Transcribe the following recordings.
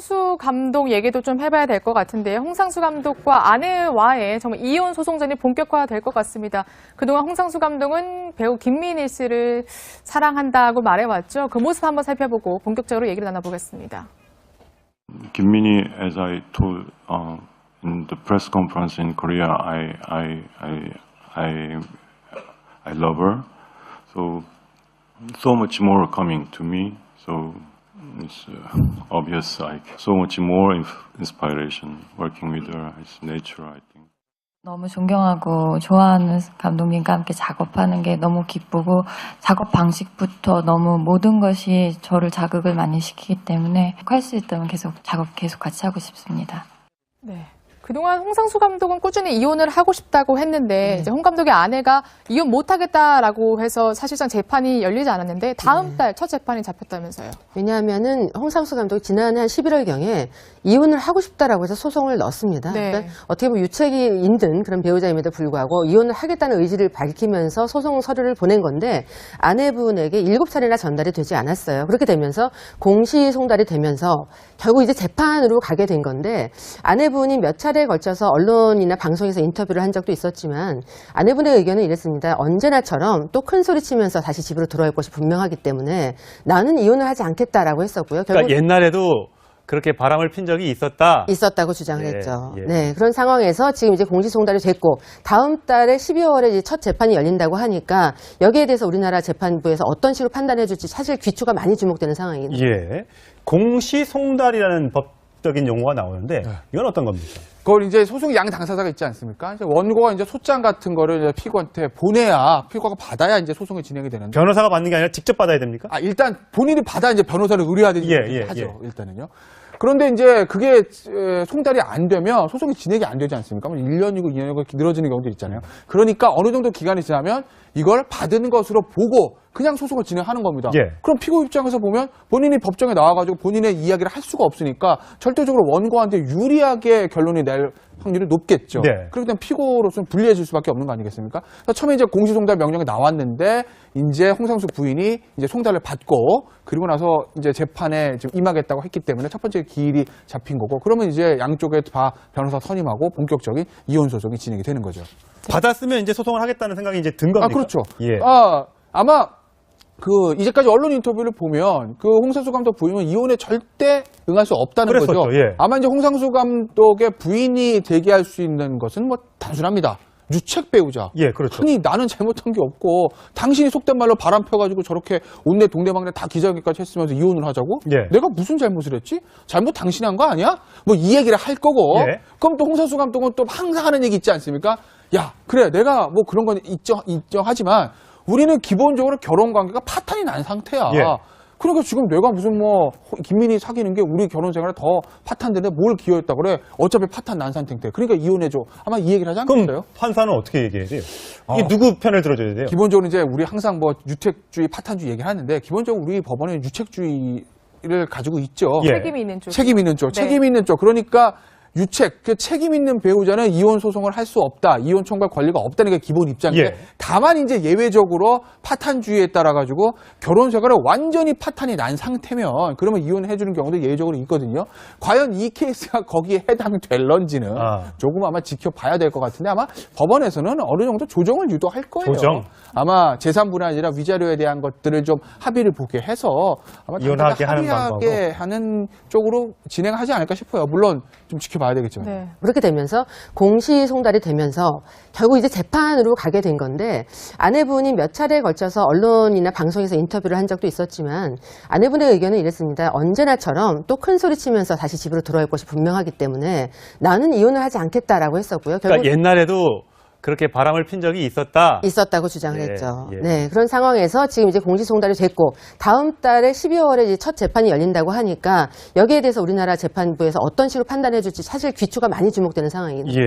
홍상수 감독 얘기도 좀 해봐야 될 것 같은데요. 홍상수 감독과 아내와의 정말 이혼 소송전이 본격화될 것 같습니다. 그동안 홍상수 감독은 배우 김민희 씨를 사랑한다고 말해왔죠. 그 모습 한번 살펴보고 본격적으로 얘기를 나눠보겠습니다. 김민희, as I told in the press conference in Korea, I love her. So much more coming to me. So it's obvious, like so much more inspiration working with her. It's nature, I think. 너무 존경하고 좋아하는 감독님과 함께 작업하는 게 너무 기쁘고 작업 방식부터 너무 모든 것이 저를 자극을 많이 시키기 때문에 할 수 있다면 작업 계속 같이 하고 싶습니다. 네. 그동안 홍상수 감독은 꾸준히 이혼을 하고 싶다고 했는데 이제 홍 감독의 아내가 이혼 못하겠다라고 해서 사실상 재판이 열리지 않았는데 다음 달 첫 재판이 잡혔다면서요. 왜냐하면은 홍상수 감독이 지난해 한 11월경에 이혼을 하고 싶다라고 해서 소송을 넣었습니다. 네. 그러니까 어떻게 보면 유책이 있는 그런 배우자임에도 불구하고 이혼을 하겠다는 의지를 밝히면서 소송 서류를 보낸 건데 아내분에게 7차례나 전달이 되지 않았어요. 그렇게 되면서 공시송달이 되면서 결국 이제 재판으로 가게 된 건데 아내분이 몇 차례에 걸쳐서 언론이나 방송에서 인터뷰를 한 적도 있었지만 아내분의 의견은 이랬습니다. 언제나처럼 또 큰 소리 치면서 다시 집으로 돌아올 것이 분명하기 때문에 나는 이혼을 하지 않겠다라고 했었고요. 결국 그러니까 옛날에도 그렇게 바람을 핀 적이 있었다고 주장을 했죠. 예. 네, 그런 상황에서 지금 이제 공시송달이 됐고 다음 달에 12월에 이제 첫 재판이 열린다고 하니까 여기에 대해서 우리나라 재판부에서 어떤 식으로 판단해 줄지 사실 귀추가 많이 주목되는 상황입니다. 예. 공시송달이라는 법적인 용어가 나오는데 이건 어떤 겁니까? 그걸 이제 소송 양 당사자가 있지 않습니까? 이제 원고가 이제 소장 같은 거를 이제 피고한테 보내야 피고가 받아야 이제 소송이 진행이 되는데. 변호사가 받는 게 아니라 직접 받아야 됩니까? 일단 본인이 받아 이제 변호사를 의뢰하든지 하죠. 일단은요. 그런데 이제 그게 송달이 안 되면 소송이 진행이 안 되지 않습니까? 1년이고 2년이고 늘어지는 경우도 있잖아요. 그러니까 어느 정도 기간이 지나면 이걸 받은 것으로 보고 그냥 소송을 진행하는 겁니다. 그럼 피고 입장에서 보면 본인이 법정에 나와가지고 본인의 이야기를 할 수가 없으니까 절대적으로 원고한테 유리하게 결론이 낼 확률이 높겠죠. 그렇기 때문에 피고로서는 불리해질 수밖에 없는 거 아니겠습니까? 처음에 이제 공시송달 명령이 나왔는데 이제 홍상수 부인이 이제 송달을 받고 그리고 나서 이제 재판에 지금 임하겠다고 했기 때문에 첫 번째 기일이 잡힌 거고 그러면 이제 양쪽에 다 변호사 선임하고 본격적인 이혼 소송이 진행이 되는 거죠. 받았으면 이제 소송을 하겠다는 생각이 이제 든 겁니까? 그렇죠. 예. 아마 이제까지 언론 인터뷰를 보면 홍상수 감독 부인은 이혼에 절대 응할 수 없다는 거죠. 아마 이제 홍상수 감독의 부인이 제기할 수 있는 것은 뭐 단순합니다. 유책 배우자. 그렇죠. 아니 나는 잘못한 게 없고 당신이 속된 말로 바람 펴가지고 저렇게 온내 동네방네 다 기자회견까지 했으면서 이혼을 하자고? 내가 무슨 잘못을 했지? 잘못 당신이 한 거 아니야? 뭐 이 얘기를 할 거고. 그럼 또 홍상수 감독은 또 항상 하는 얘기 있지 않습니까? 야 그래 내가 뭐 그런 건 인정하지만 우리는 기본적으로 결혼 관계가 파탄이 난 상태야. 그러니까 지금 내가 무슨 뭐 김민희 사귀는 게 우리 결혼 생활에 더 파탄되는데 뭘 기여했다 그래? 어차피 파탄 난 상태인데. 그러니까 이혼해줘. 아마 이 얘기를 하지 않겠어요? 그럼 판사는 어떻게 얘기해야 돼요? 이게 누구 편을 들어줘야 돼요? 기본적으로 이제 우리 항상 뭐 유책주의, 파탄주의 얘기를 하는데 기본적으로 우리 법원은 유책주의를 가지고 있죠. 책임 있는 쪽. 책임 있는 쪽. 책임 있는 쪽. 그러니까 유책, 책임 있는 배우자는 이혼 소송을 할 수 없다. 이혼 청구할 권리가 없다는 게 기본 입장인데 다만 이제 예외적으로 파탄주의에 따라 가지고 결혼 생활을 완전히 파탄이 난 상태면 그러면 이혼해 주는 경우도 예외적으로 있거든요. 과연 이 케이스가 거기에 해당될런지는 조금 아마 지켜봐야 될 것 같은데 아마 법원에서는 어느 정도 조정을 유도할 거예요. 아마 재산 분할이나 위자료에 대한 것들을 좀 합의를 보게 해서 아마 이혼하게 하는 방법으로 하는 쪽으로 진행하지 않을까 싶어요. 물론 좀 지켜봐야 되겠죠. 그렇게 되면서 공시송달이 되면서 결국 이제 재판으로 가게 된 건데 아내분이 몇 차례에 걸쳐서 언론이나 방송에서 인터뷰를 한 적도 있었지만 아내분의 의견은 이랬습니다. 언제나처럼 또 큰 소리 치면서 다시 집으로 돌아올 것이 분명하기 때문에 나는 이혼을 하지 않겠다라고 했었고요. 그러니까 옛날에도 그렇게 바람을 핀 적이 있었다고 주장을 했죠. 네, 그런 상황에서 지금 이제 공시송달이 됐고 다음 달에 12월에 이제 첫 재판이 열린다고 하니까 여기에 대해서 우리나라 재판부에서 어떤 식으로 판단해 줄지 사실 귀추가 많이 주목되는 상황입니다.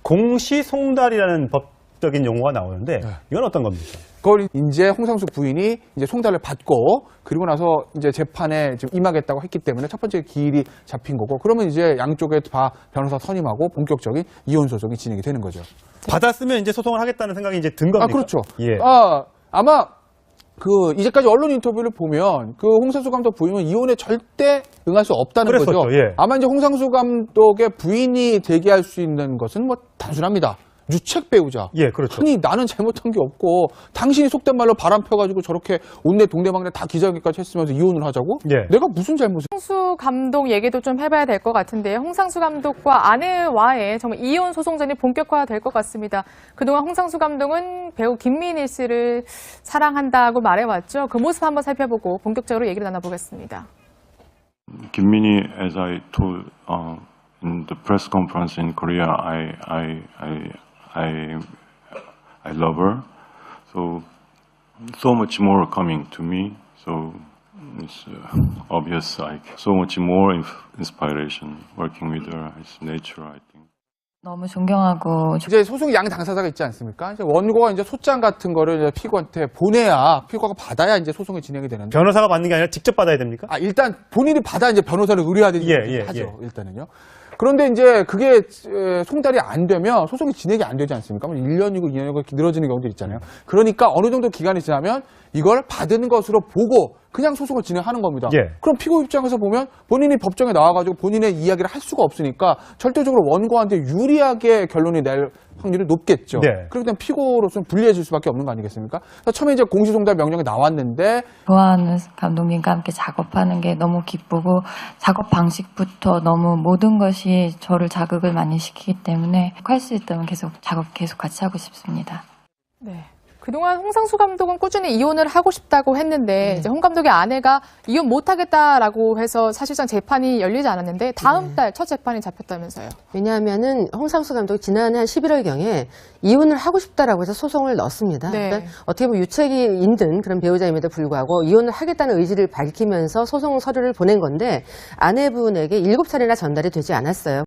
공시송달이라는 법적인 용어가 나오는데 이건 어떤 겁니까? 그걸 이제 홍상수 부인이 이제 송달을 받고 그리고 나서 이제 재판에 지금 임하겠다고 했기 때문에 첫 번째 기일이 잡힌 거고 그러면 이제 양쪽에 다 변호사 선임하고 본격적인 이혼 소송이 진행이 되는 거죠. 받았으면 이제 소송을 하겠다는 생각이 이제 든 겁니까? 그렇죠. 아마 이제까지 언론 인터뷰를 보면 홍상수 감독 부인은 이혼에 절대 응할 수 없다는 그랬었죠, 거죠. 예. 아마 이제 홍상수 감독의 부인이 대기할 수 있는 것은 뭐 단순합니다. 유책 배우자. 예, 그렇죠. 흔히 나는 잘못한 게 없고 당신이 속된 말로 바람 펴가지고 저렇게 온내 동네방네 다 기자회견까지 했으면서 이혼을 하자고? 예. 내가 무슨 잘못을? 홍상수 감독 얘기도 좀 해봐야 될 것 같은데요. 홍상수 감독과 아내와의 정말 이혼 소송전이 본격화될 것 같습니다. 그동안 홍상수 감독은 배우 김민희 씨를 사랑한다고 말해왔죠. 그 모습 한번 살펴보고 본격적으로 얘기를 나눠보겠습니다. Kim-Minhee, as I told in the press conference in Korea, I love her. So much more coming to me. So it's obvious. So much more inspiration working with her. It's nature, I think. 너무 존경하고 이제 소송 양 당사자가 있지 않습니까? 이제 원고가 이제 소장 같은 거를 이제 피고한테 보내야 피고가 받아야 이제 소송이 진행이 되는데. 변호사가 받는 게 아니라 직접 받아야 됩니까? 일단 본인이 받아 이제 변호사를 의뢰하는 하죠. 일단은요. 그런데 이제 그게 송달이 안 되면 소송이 진행이 안 되지 않습니까? 1년이고 2년이고 이렇게 늘어지는 경우도 있잖아요. 그러니까 어느 정도 기간이 지나면 이걸 받은 것으로 보고 그냥 소송을 진행하는 겁니다. 예. 그럼 피고 입장에서 보면 본인이 법정에 나와가지고 본인의 이야기를 할 수가 없으니까 절대적으로 원고한테 유리하게 결론이 낼 확률이 높겠죠. 네. 그렇기 때문에 피고로서는 불리해질 수밖에 없는 거 아니겠습니까? 처음에 이제 공시송달 명령이 나왔는데 좋아하는 감독님과 함께 작업하는 게 너무 기쁘고 작업 방식부터 너무 모든 것이 저를 자극을 많이 시키기 때문에 할 수 있다면 계속 같이 하고 싶습니다. 네. 그동안 홍상수 감독은 꾸준히 이혼을 하고 싶다고 했는데 이제 홍 감독의 아내가 이혼 못하겠다라고 해서 사실상 재판이 열리지 않았는데 다음 달 첫 재판이 잡혔다면서요. 왜냐하면은 홍상수 감독이 지난해 한 11월경에 이혼을 하고 싶다라고 해서 소송을 넣었습니다. 네. 그러니까 어떻게 보면 유책이 있는 그런 배우자임에도 불구하고 이혼을 하겠다는 의지를 밝히면서 소송 서류를 보낸 건데 아내분에게 7차례나 전달이 되지 않았어요.